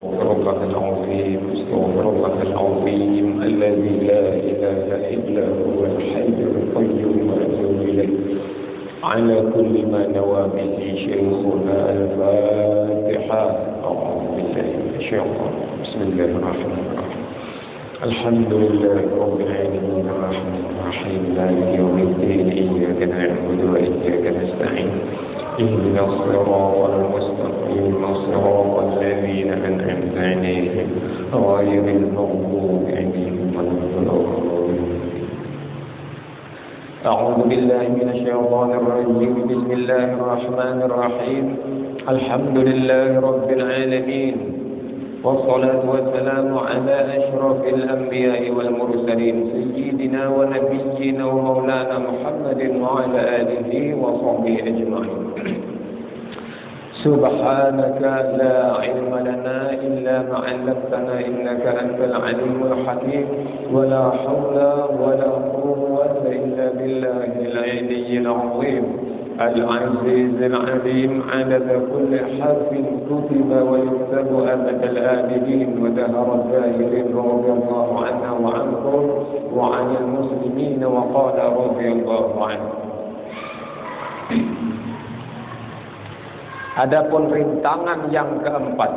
استغفر الله العظيم استغفر الله العظيم الذي لا إله إلا هو الحي القيوم وأتوب إليه على كل ما نوى به شيخنا الفاتحة. أعوذ بالله من الشيطان بسم الله الرحمن الرحيم الحمد لله رب العالمين الرحمن الرحيم مالك يوم الدين إياك نعبد وإياك نستعين اهدنا الصراط المستقيم صراط الذين أنعمت عليهم غير المغضوب عليهم ولا الضالين. أعوذ بالله من الشيطان الرجيم بسم الله الرحمن الرحيم الحمد لله رب العالمين والصلاة والسلام على أشرف الأنبياء والمرسلين سيدنا ونبينا ومولانا محمد وعلى آله وصحبه أجمعين. سبحانك لا علم لنا إلا ما علمتنا إنك أنت العليم الحكيم ولا حول ولا قوة إلا بالله العلي العظيم العزيز العليم عدد كل حرف كتب ويكتب أبد الآبدين ودهر الزاهرين رضي الله عنه وعنكم وعن المسلمين وقال رضي الله عنه. Adapun rintangan yang keempat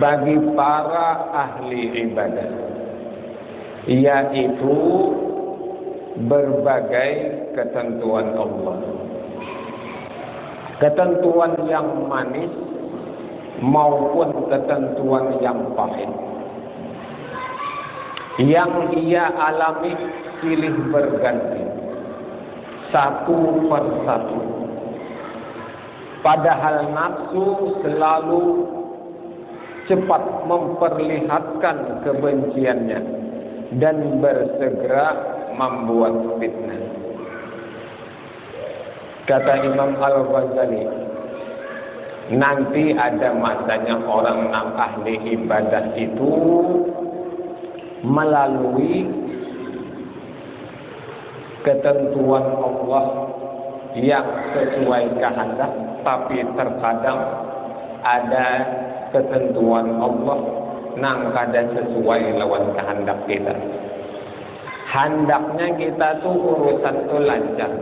bagi para ahli ibadah, yaitu berbagai ketentuan Allah, ketentuan yang manis maupun ketentuan yang pahit, yang ia alami silih berganti satu persatu. Padahal nafsu selalu cepat memperlihatkan kebenciannya dan bersegera membuat fitnah. Kata Imam Al-Ghazali, nanti ada masanya orang yang ahli ibadah itu melalui ketentuan Allah yang sesuai kehendak, tapi terkadang ada ketentuan Allah nang kada sesuai lawan kehendak kita. Hendaknya kita tuh urusan tuh lancar,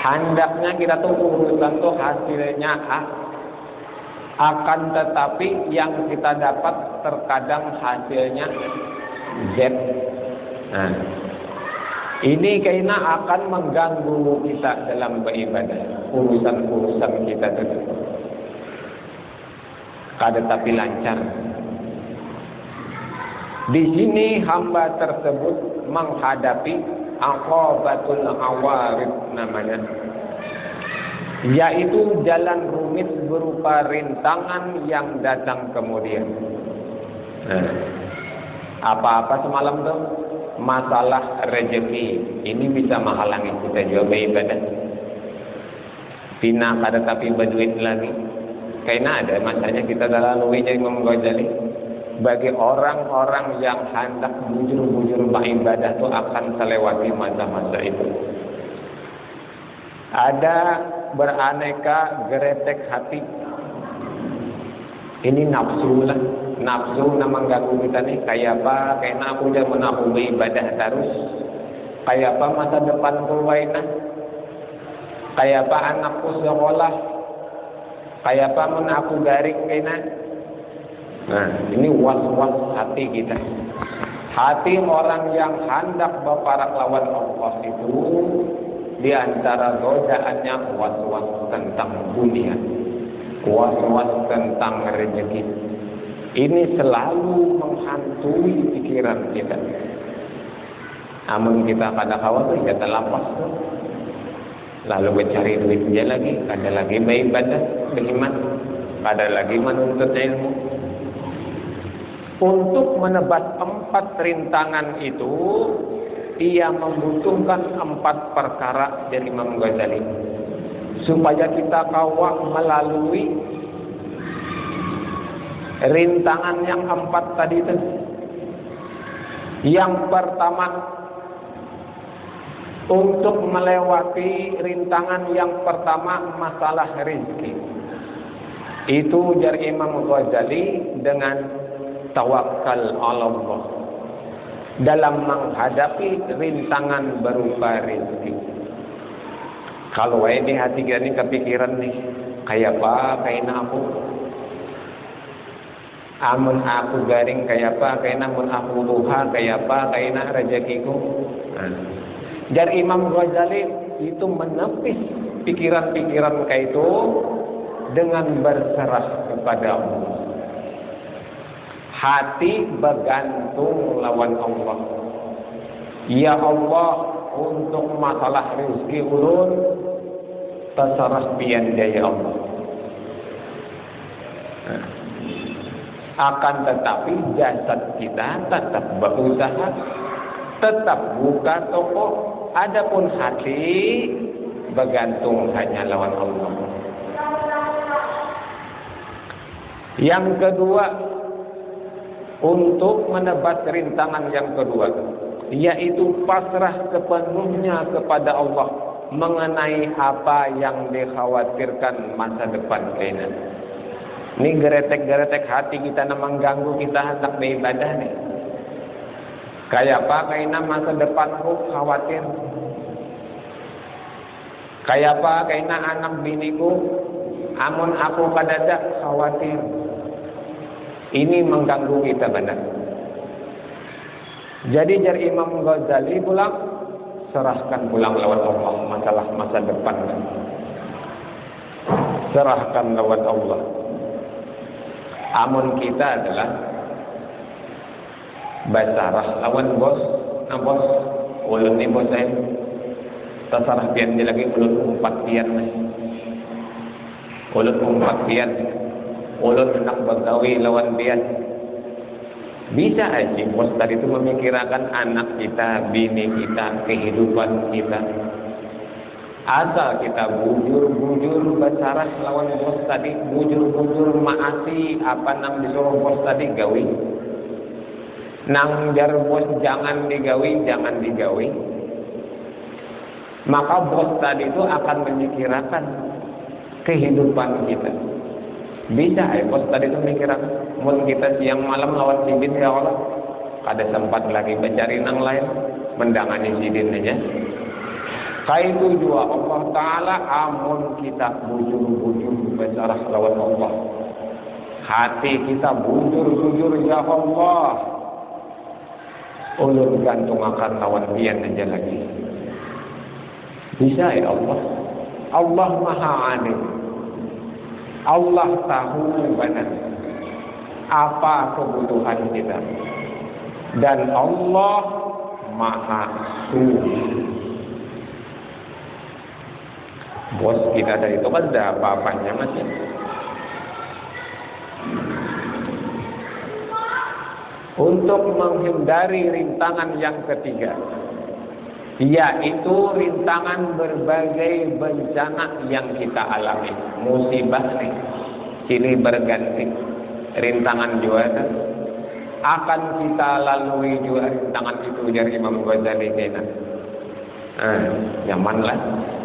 hendaknya kita tuh urusan tuh hasilnya A, akan tetapi yang kita dapat terkadang hasilnya Z. Nah, ini kayaknya akan mengganggu kita dalam beribadah, urusan-urusan kita itu kada tapi lancar. Di sini hamba tersebut menghadapi aqabatul awarid namanya, yaitu jalan rumit berupa rintangan yang datang kemudian. Nah, apa-apa semalam tuh masalah rezeki ini bisa menghalangi kita juga beribadah. Tina kada tapi berduit lagi. Kayaknya ada masanya kita lalui jadi Imam Ghazali. Bagi orang-orang yang hendak bujur-bujur beribadah itu akan terlewati masa-masa itu. Ada beraneka geretek hati. Ini nafsu lah. Nafsu nama mengganggu kita nih. Kayak apa? Kayaknya aku jangan aku beribadah terus. Kayak apa masa depanku waina? Kayak apa anakku sekolah? Kayak apa mun aku garing kayaknya? Nah, ini was-was hati kita. Hati orang yang hendak berparak lawan Allah itu di antara godaannya was-was tentang dunia, was-was tentang rezeki. Ini selalu menghantui pikiran kita. Namun kita kada khawatir ya terlapas. Lalu mencari duit dia lagi, kada lagi beribadah, beriman, kada lagi menuntut ilmu. Untuk menebas 4 rintangan itu, ia membutuhkan 4 perkara dari Imam Ghazali supaya kita kawal melalui rintangan yang 4 tadi itu. Yang pertama, untuk melewati rintangan yang pertama masalah rezeki. Itu jar Imam Ghazali dengan tawakal Allah dalam menghadapi rintangan berupa rezeki. Kalau di hati kita ini kepikiran nih, kayak apa kayaknya aku, amun aku garing kayak apa, kayaknya amun aku luha kayak apa, kayaknya rezekiku. Jar Imam Ghazali itu menepis pikiran-pikiran kayak itu dengan berserah kepada Allah. Hati bergantung lawan Allah. Ya Allah, untuk masalah rezeki ulun terserah pian ya Allah. Akan tetapi jasad kita tetap berusaha, tetap buka toko. Adapun hati bergantung hanya lawan Allah. Yang kedua, untuk menebas rintangan yang kedua, yaitu pasrah sepenuhnya kepada Allah mengenai apa yang dikhawatirkan masa depan kita. Ini geretek-geretek hati kita yang mengganggu kita hendak beribadah nih. Kayak apa kayaknya masa depanku khawatir. Kayak apa kayaknya anak biniku, amun aku kadadak khawatir. Ini mengganggu kita benar. Jadi dari Imam Ghazali pulang, serahkan pulang lawan Allah masalah masa depan. Serahkan lawan Allah. Amun kita adalah basarah lawan bos. Nah bos, ulun ni bos saya terserah pian dia lagi, ulun umpat pian. Ulun umpat pian. Ulun hendak bergawi lawan pian. Bisa aja bos tadi itu memikirkan anak kita, bini kita, kehidupan kita. Asal kita bujur-bujur basarah lawan bos tadi, bujur-bujur maasi apa nam disuruh bos tadi gawi. Nang jar bos jangan digawi, jangan digawi. Maka bos tadi itu akan memikirkan kehidupan kita. Bisa bos tadi itu memikirkan, mun kita siang malam lawan sidin ya Allah, ada sempat lagi mencari nang lain, mendangani sidin aja. Kayak itu juga Allah Ta'ala, amun kita bujur-bujur basarah lawan Allah, hati kita bujur-bujur ya Allah, ulun gantung akan lawan pian aja lagi. Bisa ya Allah. Allah Maha Alim. Allah tahu benar apa kebutuhan kita. Dan Allah Maha Suci. Bos kita dari itu kan ada apa-apanya masih. Untuk menghindari rintangan yang ketiga, yaitu rintangan berbagai bencana yang kita alami, musibah nih silih berganti, rintangan juga akan kita lalui juga rintangan itu dari Imam Ghazali kena. Nyaman lah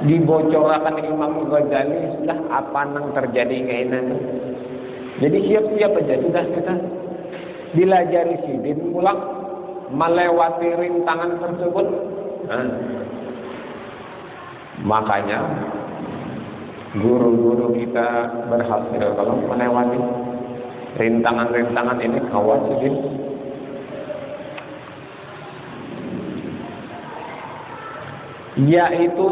dibocorkan Imam Ghazali sudah apa yang terjadi kena. Jadi siap-siap aja sudah kita dilajari sidin pulang melewati rintangan tersebut. Makanya guru-guru kita berhasil kalau melewati rintangan-rintangan ini khawatir. Yaitu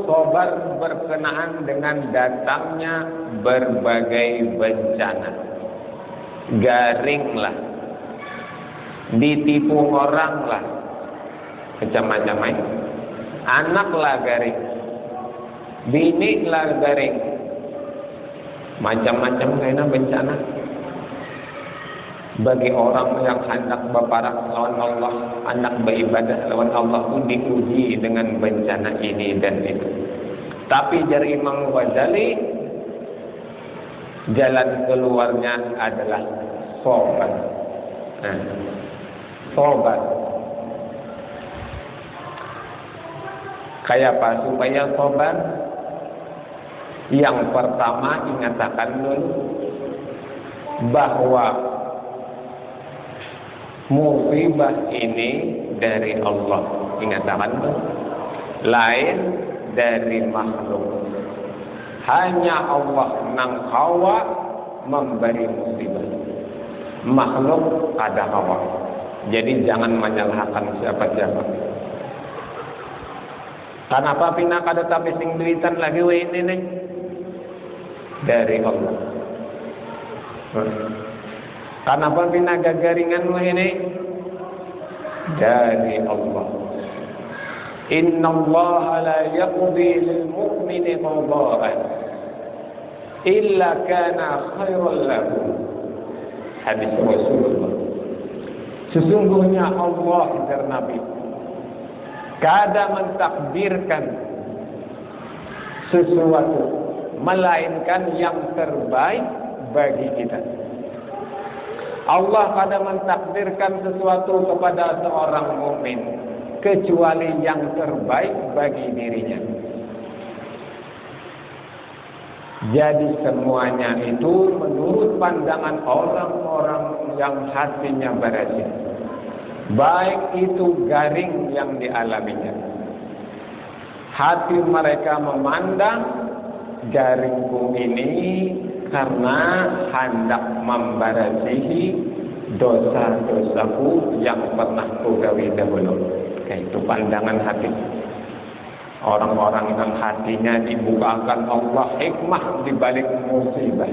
sabar berkenaan dengan datangnya berbagai bencana. Garing lah, ditipu orang lah, macam-macam. Anak lah garing, bini lah garing, macam-macam kena bencana. Bagi orang yang hendak berparak lawan Allah, hendak beribadah lawan Allah pun diuji dengan bencana ini dan itu. Tapi dari Imam Ghazali, jalan keluarnya adalah sabar. Sabar. Kayak apa supaya sabar? Yang pertama ingatakan dulu, bahwa musibah ini dari Allah. Ingatakan lain dari makhluk. Hanya Allah nang hawa memberi musibah. Makhluk ada hawa. Jadi jangan menyalahkan siapa-siapa. Kenapa pina kada tapi sing duitan lagi we ini nih? Dari Allah. Kenapa pina gagaringan we ini? Dari Allah. Inna Allah la yaqdi lil mu'mini qada'an illa kana khairan lahu. Hadis Rasulullah. Sesungguhnya Allah, kata Nabi, kada mentakdirkan sesuatu melainkan yang terbaik bagi kita. Allah kada mentakdirkan sesuatu kepada seorang mukmin kecuali yang terbaik bagi dirinya. Jadi semuanya itu menurut pandangan orang-orang yang hatinya bersih. Baik itu garing yang dialaminya. Hati mereka memandang garingku ini karena hendak membersihi dosa-dosaku yang pernah kugawi dahulu. Itu pandangan hati. Orang-orang yang hatinya dibukakan Allah hikmah di balik musibah.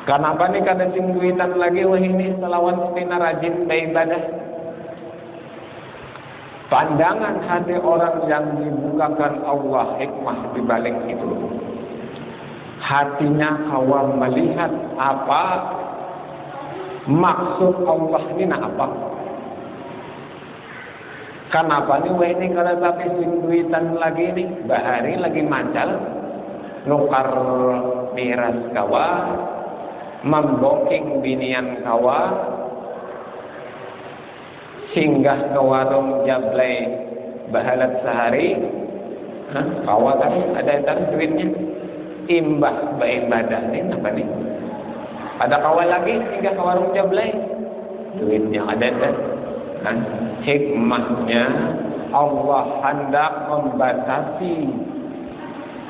Kenapa nih kada singguitan lagi wah ini selawan pina rajin beribadah. Pandangan hati orang yang dibukakan Allah hikmah di balik itu. Hatinya kawan melihat apa maksud Allah ini apa. Kenapa nih wah ini kada tapi singguitan lagi nih bahari lagi mancal nukar miras kawa memboking binian kawa singgah ke warung jablay bahalat sehari kawa kan ada yang duitnya imbah beribadah ini apa nih ada kawa lagi singgah ke warung jablay duitnya ada kan hikmahnya Allah hendak membatasi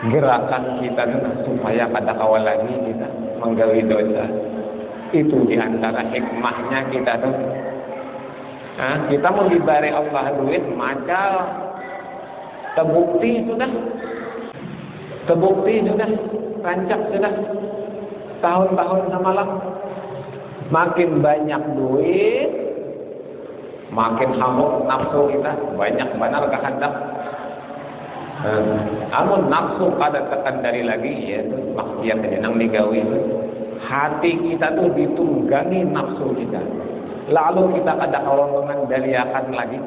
gerakan kita supaya kada kawal lagi kita menggawi dosa. Itu diantara hikmahnya kita tuh. Kita mau diberi Allah duit macal terbukti sudah rancak sudah tahun-tahun semalam makin banyak duit makin hamuk nafsu kita banyak benar kehendak. Amun nafsu kada terkendali lagi ya maksiat yang digawi hati kita tuh ditunggangi nafsu kita lalu kita kada kawan mengendalikan lagi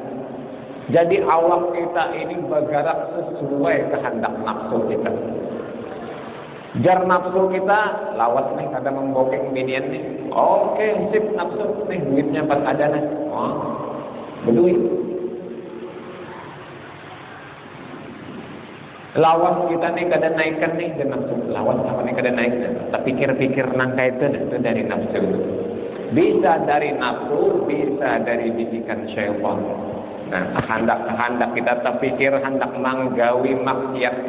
jadi awak kita ini bergerak sesuai kehendak nafsu kita jar nafsu kita lawas nih kada membokeng binian nih oke sip nafsu nih duitnya pas ada nih berduit lawan kita nih kada naikkan nih dan nafsu lawan apa nih kada naikkan tapi pikir-pikir nangka itu dari nafsu bisa dari nafsu bisa dari bisikan syaitan. Nah hendak kita terpikir hendak menggawi maksiat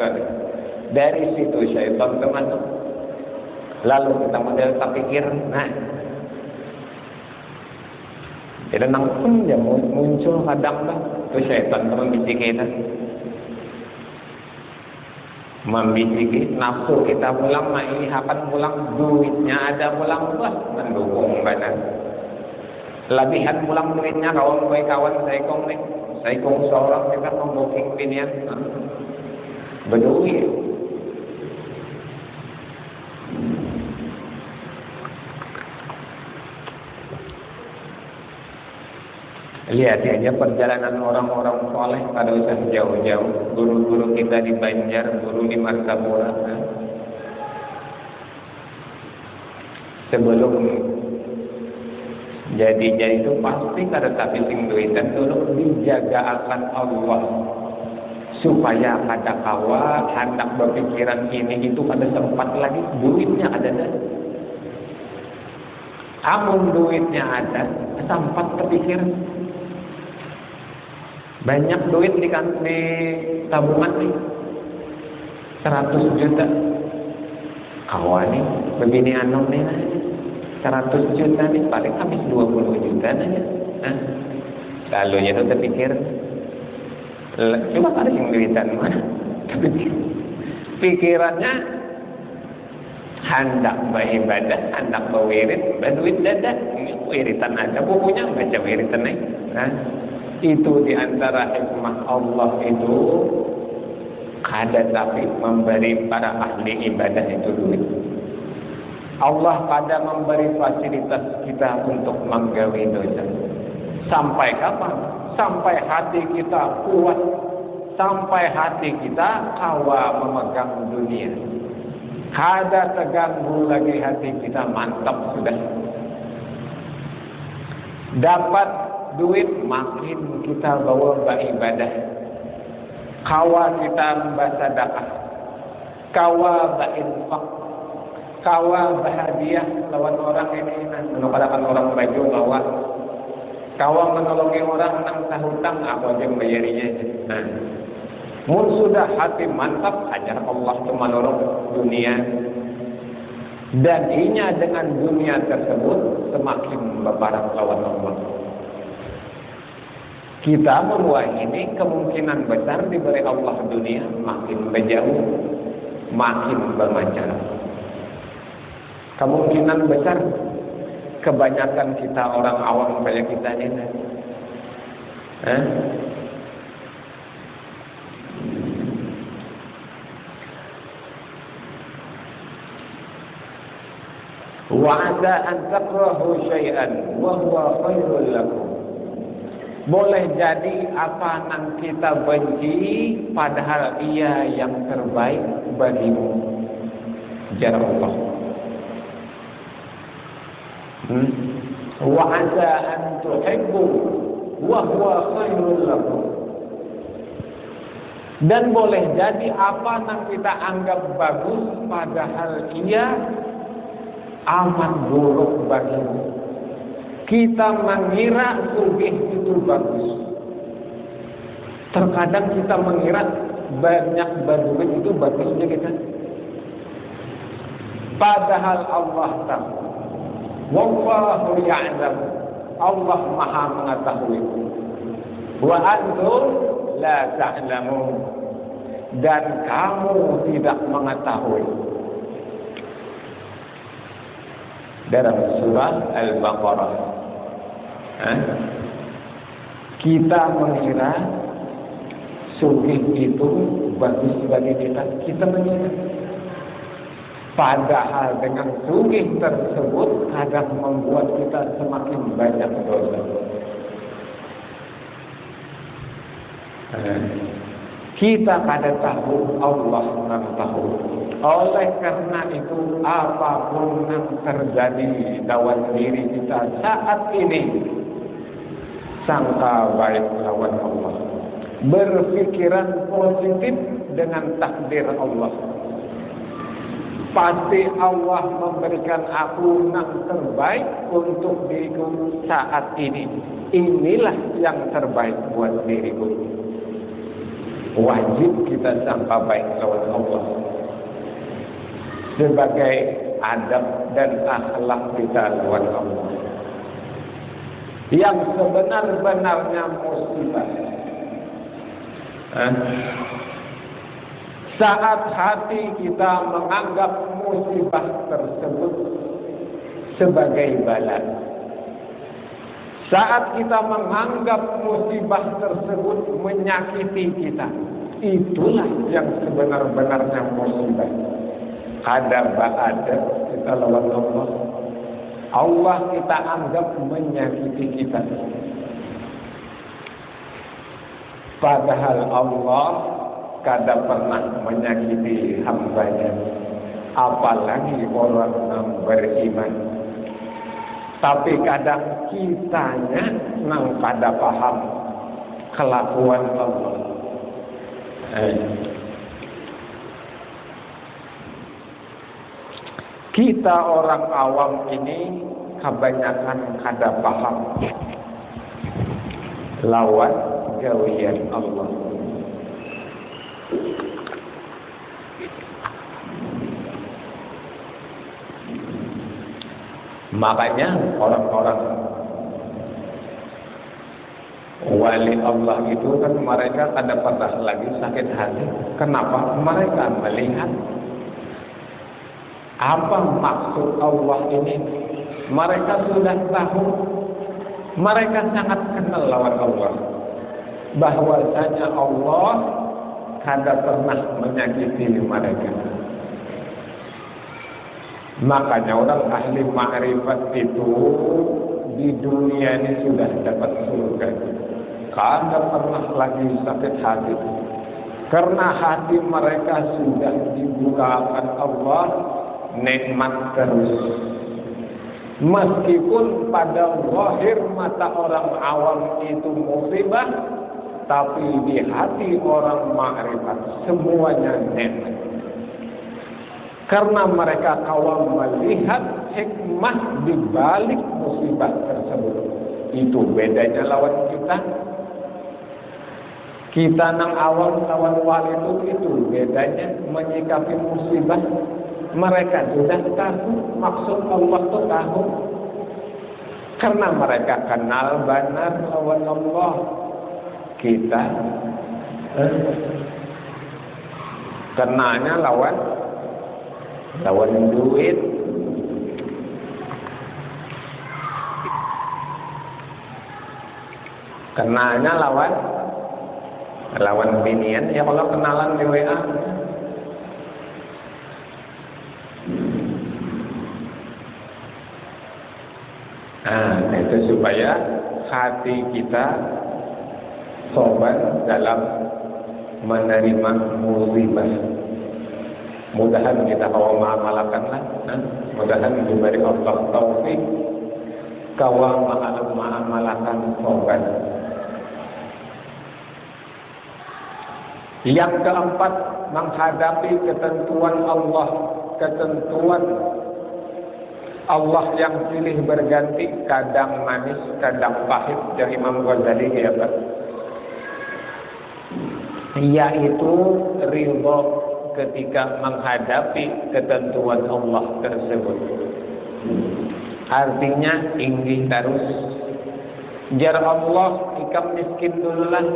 dari situ syaitan termasuk lalu kita model terpikir tidak nangkep ya muncul kadang itu syaitan membisiki kita membisiki nafsu kita pulang ini akan pulang duitnya ada pulang mendukung badan lebihan pulang duitnya kawan saya kong seorang kita membuking binian berduit lihat aja perjalanan orang-orang soleh pada usah jauh-jauh guru-guru kita di Banjar guru di Martapura sebelum jadi itu pasti kada tapi sing duitan dulu dijaga akan Allah supaya kada kawa hendak berpikiran ini itu kada sempat lagi duitnya ada dah. Amun duitnya ada sempat terpikiran. Banyak duit di tabungan nih 100 juta. Kawan nih begini anu nih 100 juta nih paling habis 20 juta aja. Lalu itu terpikir coba ada yang duitan mana? Pikirannya hendak beribadah, hendak berwirid, berduit dadah. Wiritan ada bukunya baca wiritan nih. Itu diantara hikmah Allah itu kada tapi memberi para ahli ibadah itu duit. Allah kada memberi fasilitas kita untuk menggawi dosa. Sampai kapan? Sampai hati kita kuat, sampai hati kita kawa memegang dunia. Kada terganggu lagi hati kita, mantap sudah. Dapat duit makin kita bawa beribadah. Kawa kita bersedekah, kawa berinfak, kawa berhadiah lawan orang ini, menukarkan orang baju bawa, kawa menolongi orang nang tahutang apa aja bayarinya. Mun sudah hati mantap, ajar Allah itu menolong dunia, dan inya dengan dunia tersebut semakin berbarak lawan Allah. Kita berdua ini kemungkinan besar diberi Allah dunia makin berjauh, makin bermancar. Kemungkinan besar kebanyakan kita orang awam kayak kita ini. Wa'ada an takrahu syai'an wa huwa khairul lakum. Boleh jadi apa yang kita benci padahal ia yang terbaik bagimu. Jar Allah. Wa asa an tuhibbu wa huwa khairul lakum. Dan boleh jadi apa yang kita anggap bagus padahal ia amat buruk bagimu. Kita mengira sugih itu bagus. Terkadang kita mengira banyak berduit itu bagusnya kita. Padahal Allah tahu. Wallahu ya'lam. Allah Maha mengetahui. Wa antum la ta'lamun. Dan kamu tidak mengetahui. Dalam surah Al-Baqarah kita mengira sugih itu bagus bagi kita, kita mengira. Padahal dengan sugih tersebut kadang membuat kita semakin banyak dosa. Kita kada tahu, Allah yang tahu. Oleh karena itu apapun yang terjadi dalam diri kita saat ini, sangka baik lawan Allah. Berpikiran positif dengan takdir Allah. Pasti Allah memberikan aku yang terbaik untuk diriku saat ini. Inilah yang terbaik buat diriku. Wajib kita sangka baik lawan Allah sebagai adab dan akhlak kita lawan Allah. Yang sebenar-benarnya musibah saat hati kita menganggap musibah tersebut sebagai bala. Saat kita menganggap musibah tersebut menyakiti kita, itulah yang sebenar-benarnya musibah. Ada kita lawan Allah. Allah kita anggap menyakiti kita. Padahal Allah kada pernah menyakiti hambanya. Apalagi orang yang beriman. Tapi kadang kitanya nang kada paham kelakuan Allah. Kita orang awam ini kebanyakan kada paham lawan gawian Allah. Makanya orang-orang wali Allah itu kan mereka kada pernah lagi sakit hati. Kenapa? Mereka melihat apa maksud Allah ini. Mereka sudah tahu. Mereka sangat kenal lawan Allah. Bahwasanya Allah kada pernah menyakiti mereka. Makanya orang ahli ma'rifat itu di dunia ini sudah dapat surga. Kada pernah lagi sakit hati. Karena hati mereka sudah dibukakan Allah nikmat terus. Meskipun pada zahir mata orang awam itu musibah, tapi di hati orang ma'rifat semuanya nikmat. Karena mereka kawam melihat hikmah di balik musibah tersebut. Itu bedanya lawan kita. Kita nang awam lawan wali itu bedanya menyikapi musibah. Mereka sudah tahu maksud Allah itu tahu. Karena mereka kenal benar lawan Allah. Kita kenanya lawan duit. Kenalnya lawan binian. Ya kalau kenalan di WA. Itu supaya hati kita sobat dalam menerima musibah. Mudahan kita kawal ma'amalakanlah. Mudahan diberi Allah taufik kawal ma'amalakan sobat. Yang keempat, menghadapi ketentuan Allah. Ketentuan Allah yang silih berganti, kadang manis, kadang pahit. Dari Imam Ghazali ya Pak, yaitu ridho ketika menghadapi ketentuan Allah tersebut. Artinya inggih terus. Jar Allah ikam miskin dululah.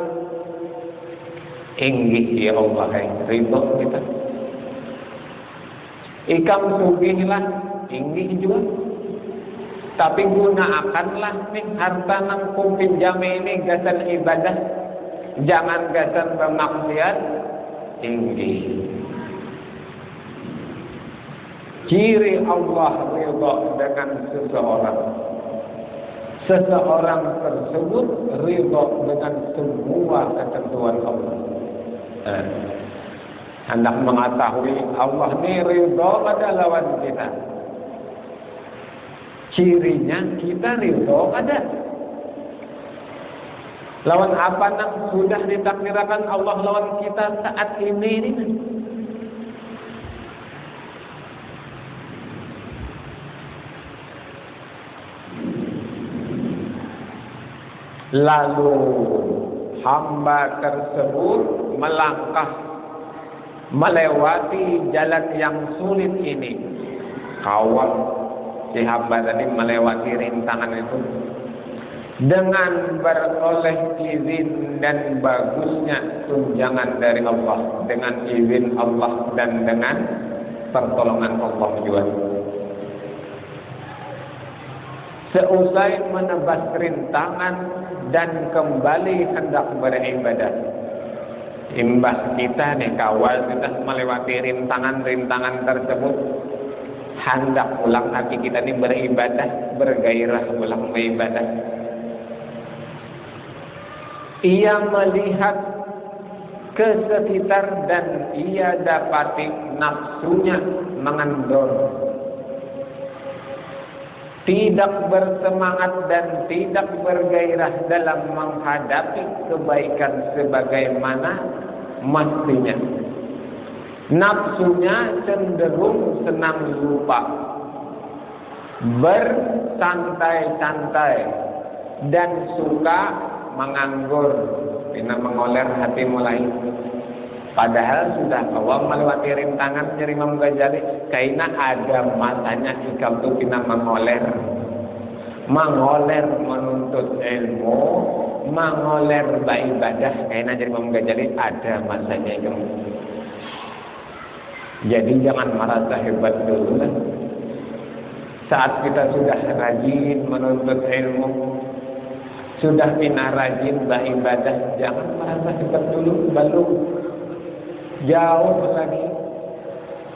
Inggih ya Allah, ridho kita. Ikam sugihlah, inggih juga. Tapi gunakanlah nih harta nang pinjam ini gasan ibadah. Jangan gasan bermaksiat. Inggih. Ciri Allah ridha dengan seseorang. Seseorang tersebut ridha dengan semua ketentuan Allah. Hendak mengetahui Allah ini ridha pada lawan kita. Cirinya kita ridha ada. Lawan apa yang sudah ditakdirkan Allah lawan kita saat ini. Lalu hamba tersebut melangkah melewati jalan yang sulit ini. Kawal si hamba tadi melewati rintangan itu dengan beroleh izin dan bagusnya tunjangan dari Allah, dengan izin Allah dan dengan pertolongan Allah juga. Seusai menebas rintangan dan kembali hendak beribadah. Imbas kita nih kawal sudah melewati rintangan-rintangan tersebut, hendak pulang hati kita ini beribadah, bergairah pulang beribadah. Ia melihat ke sekitar dan ia dapati nafsunya mengendor. Tidak bersemangat dan tidak bergairah dalam menghadapi kebaikan sebagaimana mestinya. Nafsunya cenderung senang lupa, bersantai-santai, dan suka menganggur, mengoler hati mulai. Padahal sudah awal melewati rintangan dari Imam Ghazali, karena ada masanya ikam tu kena mengoler menuntut ilmu, mengoler beribadah, karena dari Imam Ghazali ada masanya itu. Jadi jangan merasa hebat dulu lah. Saat kita sudah rajin menuntut ilmu, sudah pina rajin beribadah, jangan merasa hebat dulu, belum. Jauh lagi.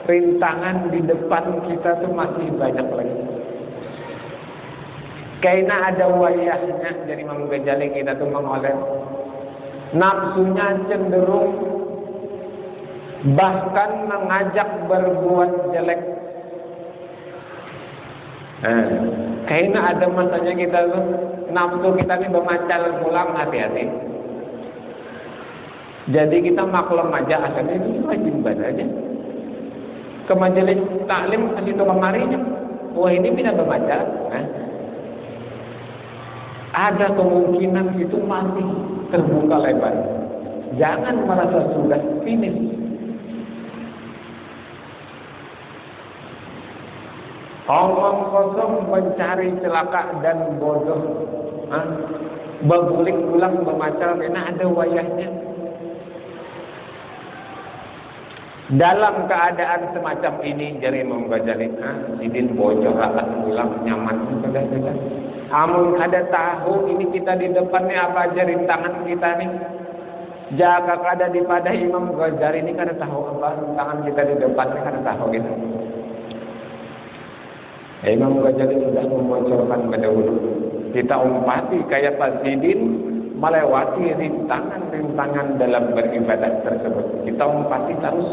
Rintangan di depan kita tuh masih banyak lagi. Karena ada wayahnya dari Imam Ghazali kita tuh mengoler. Nafsunya cenderung bahkan mengajak berbuat jelek. Karena ada masanya kita tuh nafsu kita nih bermacal pulang, hati-hati. Jadi kita maklum aja, asalnya itu rajin baca aja. Ke majelis taklim kasih tukang marinya, wah ini bisa berbaca. Ada kemungkinan itu masih terbuka lebar. Jangan merasa sudah finish. Omong kosong mencari celaka dan bodoh, berguling ulang bermacal, karena ada wayahnya. Dalam keadaan semacam ini, jari Imam Ghazali, sidin bocor akan ulang nyaman sudah. Amun ada tahu ini kita di depannya apa aja rintangan kita nih. Jaka kada di pada Imam Ghazali ini kada tahu apa rintangan kita di depannya, kada tahu gitu. Imam Ghazali sudah membocorkan pada dulu. Kita umpati kayak Pak Sidin melewati rintangan dalam beribadah tersebut. Kita umpati terus.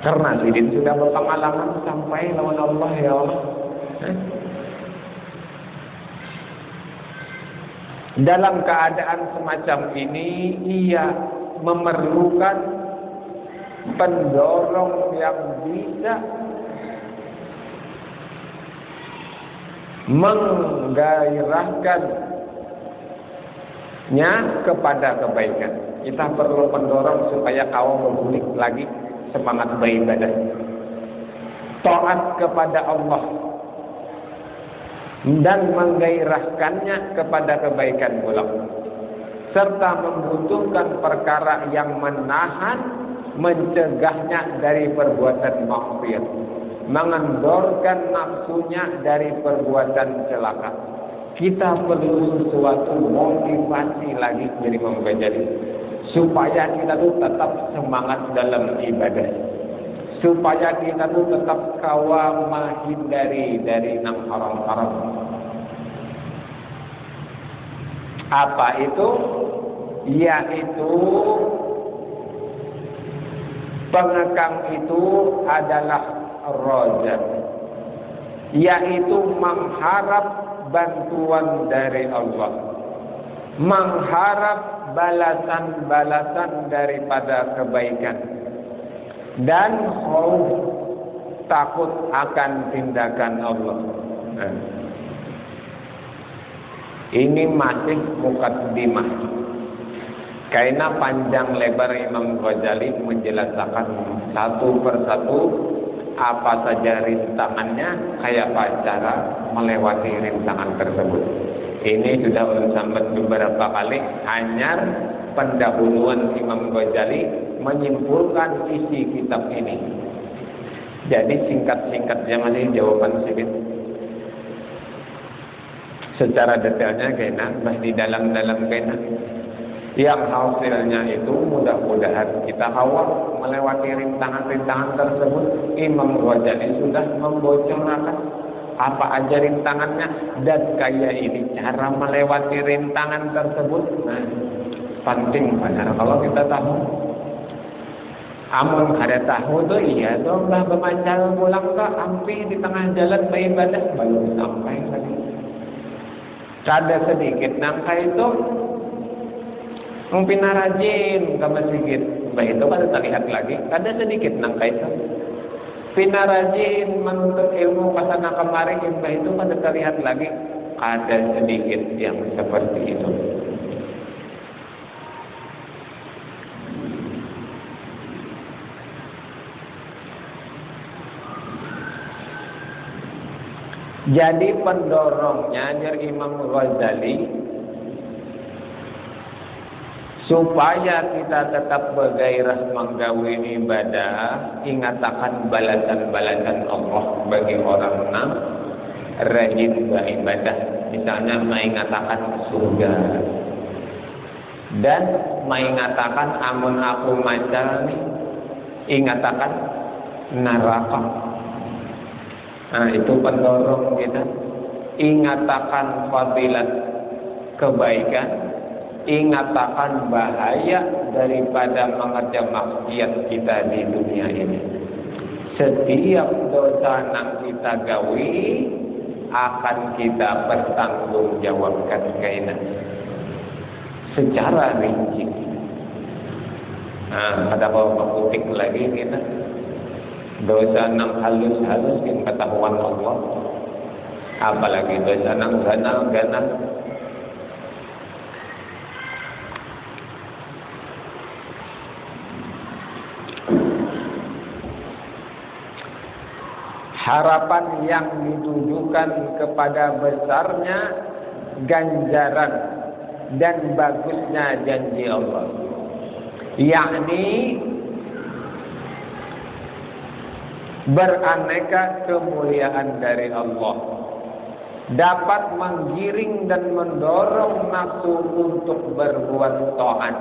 Karena Sidin sudah berpengalaman sampai lawan Allah, ya Allah. Dalam keadaan semacam ini, ia memerlukan pendorong yang bisa menggairahkannya kepada kebaikan. Kita perlu pendorong supaya kau membulik lagi semangat beribadah, taat kepada Allah, dan menggairahkannya kepada kebaikan pula, serta membutuhkan perkara yang menahan, mencegahnya dari perbuatan maksiat, mengendorkan nafsunya dari perbuatan celaka. Kita perlu sesuatu motivasi lagi dari Imam Ghazali supaya kita tuh tetap semangat dalam ibadah, supaya kita tuh tetap kawal menghindari dari yang haram-haram. Apa itu? Yaitu pengekang itu adalah roja, yaitu mengharap bantuan dari Allah, mengharap balasan-balasan daripada kebaikan, dan takut akan tindakan Allah. Ini masih mukaddimah. Karena panjang lebar Imam Ghazali menjelaskan satu persatu apa saja rintangannya, kayak apa cara melewati rintangan tersebut. Ini sudah sampai beberapa kali hanya pendahuluan Imam Ghazali menyimpulkan isi kitab ini. Jadi singkat-singkatnya masih jawaban sedikit. Secara detailnya kena di dalam-dalam kena. Yang hasilnya itu mudah-mudahan kita kawal melewati rintangan-rintangan tersebut. Imam Ghazali sudah membocorkan apa aja rintangannya dan kayak ini cara melewati rintangan tersebut. Nah, penting benar kalau kita tahu. Amun ada tahu tuh iya tuh bah bermacal pulang ke ampi di tengah jalan beribadah belum sampai lagi. Kada sedikit nangka itu Pina rajin ke masjid, bah itu kan terlihat lagi, ada sedikit nangka itu. Pina rajin menuntut ilmu kesana kemari, bah itu kan terlihat lagi, ada sedikit yang seperti itu. Jadi pendorongnya dari Imam Ghazali supaya kita tetap bergairah menggawe ibadah, ingatakan balasan-balasan Allah bagi orang yang rajin beribadah. Misalnya mengatakan surga dan mengatakan amun aku maca ingatakan neraka. Nah, itu pendorong kita. Ingatakan fadilat kebaikan, ingatakan bahaya daripada mengerjakan maksiat kita di dunia ini. Setiap dosa yang kita gawi akan kita bertanggungjawabkan kaina secara rinci. Nah, ada beberapa kutik lagi kita. Dosa nang halus-halus yang ketahuan Allah, apalagi dosa nang ganal-ganal. Harapan yang ditujukan kepada besarnya ganjaran dan bagusnya janji Allah, yakni beraneka kemuliaan dari Allah, dapat menggiring dan mendorong nafsu untuk berbuat taat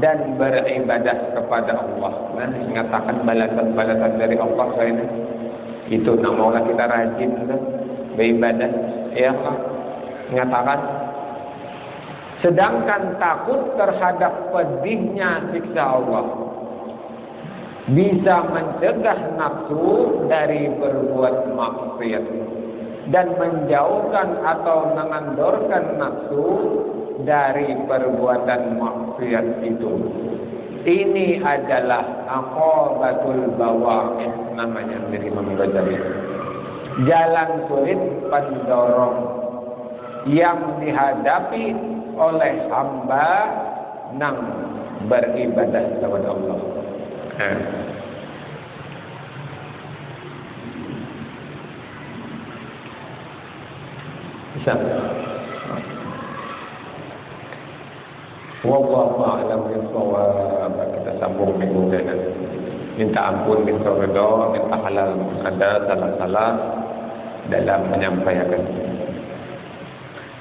dan beribadah kepada Allah. Nah, mengatakan balasan-balasan dari Allah ini itu namanya kita rajin beribadah, ya Allah. Mengatakan sedangkan takut terhadap pedihnya siksa Allah bisa mencegah nafsu dari berbuat maksiat dan menjauhkan atau mengandorkan nafsu dari perbuatan maksiat itu. Ini adalah aqabatul bawa'ih, namanya dari Imam Ghazali. Jalan sulit pendorong yang dihadapi oleh hamba yang beribadah kepada Allah. Bisa. Wallahu a'lam bishawab. Kita sambung minggu depan. Minta ampun, minta redha, minta halal ada salah-salah dalam menyampaikan.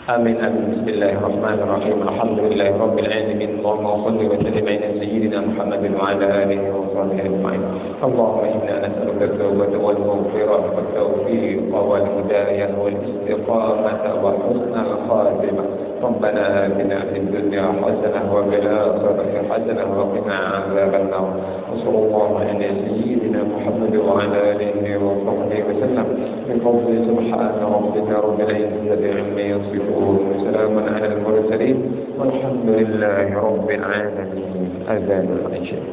Amin amin. Bismillahirrahmanirrahim. Alhamdulillahi rabbil alamin. Allahumma shalli wa sallim ala sayyidina Muhammadin wa ala alihi wa sahbihi ajma'in. Allahumma inna nas'aluka at-tawbata wal maghfirata wat tawfiqa wal hidayah wal istiqamata wa husnal khatimah. ربنا آتنا في الدنيا حسنة وفي الآخرة حسنة وقنا عذاب النار. وصلى الله على سيدنا محمد وعلى آله وصحبه وسلم. بفضل سبحان ربك رب العزة عما يصفون وسلام على المرسلين والحمد لله رب العالمين. أذان العشاء.